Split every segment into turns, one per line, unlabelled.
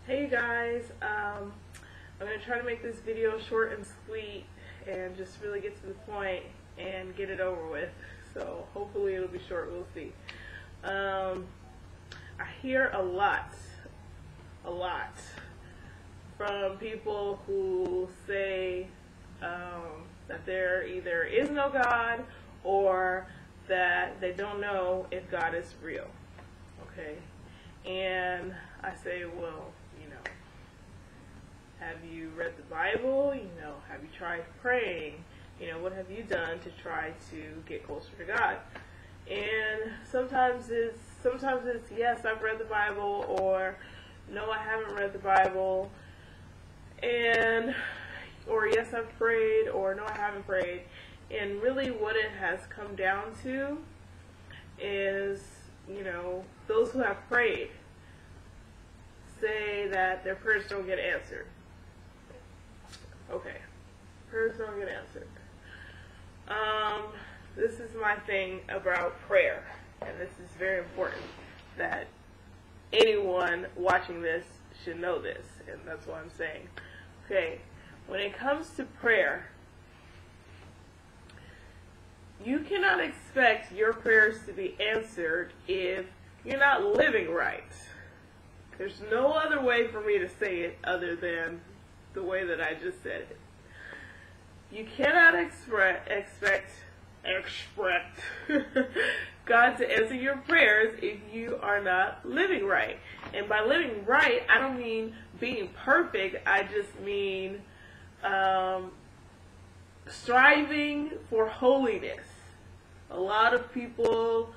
Hey guys, I'm going to try to make this video short and sweet and just really get to the point and get it over with. So hopefully it'll be short, we'll see. I hear a lot from people who say that there either is no God or that they don't know if God is real. Okay? And I say, well, have you read the Bible? Have you tried praying? What have you done to try to get closer to God? And sometimes it's yes, I've read the Bible, or no, I haven't read the Bible, or yes, I've prayed, or no, I haven't prayed. And really what it has come down to is, those who have prayed say that their prayers don't get answered. Okay, prayers don't get answered. This is my thing about prayer, and this is very important that anyone watching this should know this, and that's what I'm saying. Okay, when it comes to prayer, you cannot expect your prayers to be answered if you're not living right. There's no other way for me to say it other than the way that I just said it. You cannot expect God to answer your prayers if you are not living right. And by living right, I don't mean being perfect. I just mean striving for holiness. A lot of people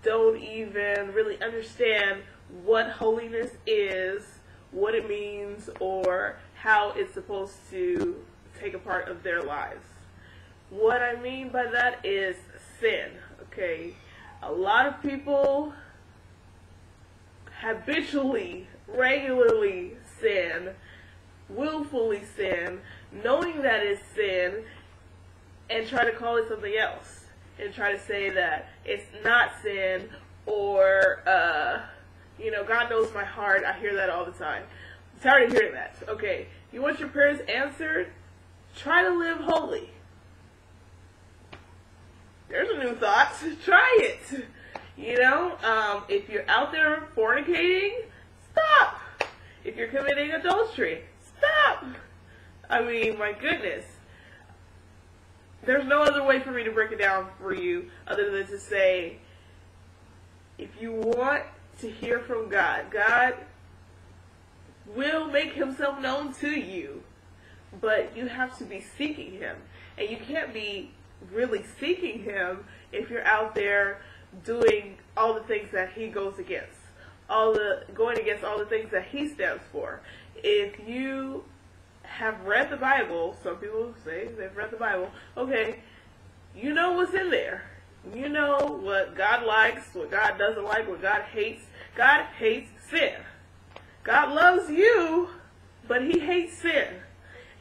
don't even really understand what holiness is, what it means, or how it's supposed to take a part of their lives. What I mean by that is sin, okay? A lot of people habitually, regularly sin, willfully sin, knowing that it's sin, and try to call it something else, and try to say that it's not sin, or, God knows my heart. I hear that all the time. I'm tired of hearing that. Okay, you want your prayers answered? Try to live holy. There's a new thought. Try it. If you're out there fornicating, stop. If you're committing adultery, stop. I mean, my goodness. There's no other way for me to break it down for you other than to say, if you want to hear from God, God will make himself known to you, but you have to be seeking him. And you can't be really seeking him if you're out there doing all the things that he goes against, going against all the things that he stands for. If you have read the Bible, some people say they've read the Bible, okay, you know what's in there. You know what God likes, what God doesn't like, what God hates. God hates sin. God loves you, but he hates sin.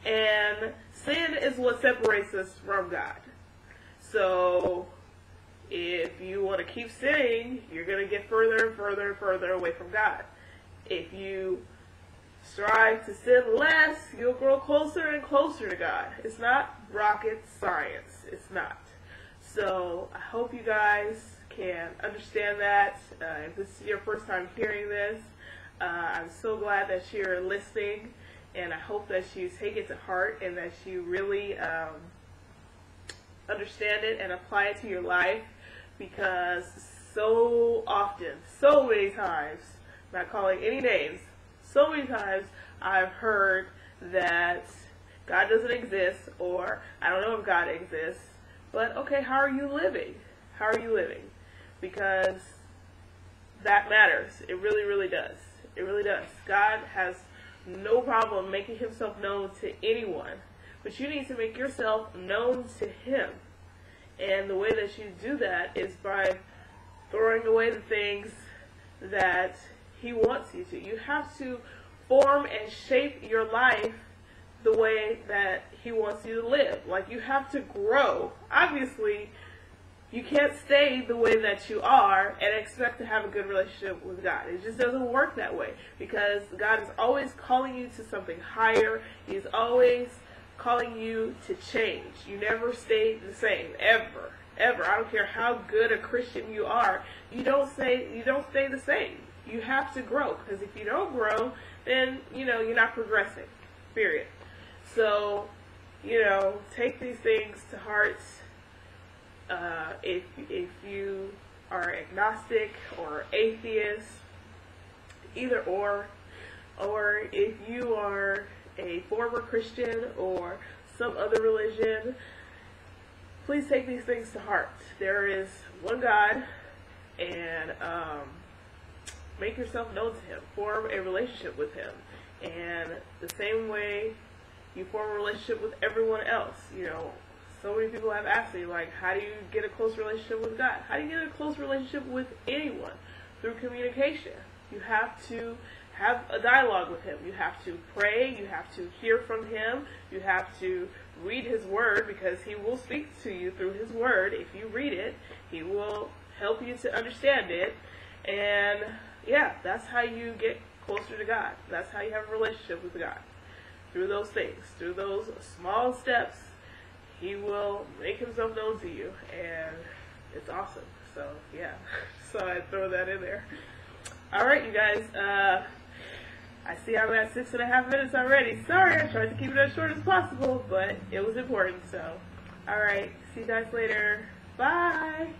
And sin is what separates us from God. So if you want to keep sinning, you're going to get further and further and further away from God. If you strive to sin less, you'll grow closer and closer to God. It's not rocket science. It's not. So I hope you guys can understand that. If this is your first time hearing this, I'm so glad that you're listening, and I hope that you take it to heart and that you really understand it and apply it to your life, because so often, so many times, I'm not calling any names, so many times I've heard that God doesn't exist, or I don't know if God exists, but okay, how are you living? How are you living? Because that matters. It really, really does. It really does. God has no problem making himself known to anyone, but you need to make yourself known to him. And the way that you do that is by throwing away the things that he wants you to. You have to form and shape your life the way that he wants you to live. Like, you have to grow. Obviously, you can't stay the way that you are and expect to have a good relationship with God. It just doesn't work that way, because God is always calling you to something higher. He's always calling you to change. You never stay the same, ever. Ever. I don't care how good a Christian you are. You don't stay the same. You have to grow, because if you don't grow, then, you're not progressing. Period. So, take these things to heart. If you are agnostic or atheist, either or if you are a former Christian or some other religion, please take these things to heart. There is one God, and make yourself known to Him. Form a relationship with Him. And the same way you form a relationship with everyone else. So many people have asked me, like, how do you get a close relationship with God? How do you get a close relationship with anyone? Through communication. You have to have a dialogue with Him. You have to pray. You have to hear from Him. You have to read His Word, because He will speak to you through His Word. If you read it, He will help you to understand it. And yeah, that's how you get closer to God. That's how you have a relationship with God. Through those things, through those small steps, He will make Himself known to you, and it's awesome. So yeah, so I throw that in there. All right, you guys. I see I'm at 6.5 minutes already. Sorry, I tried to keep it as short as possible, but it was important. So, all right, see you guys later. Bye.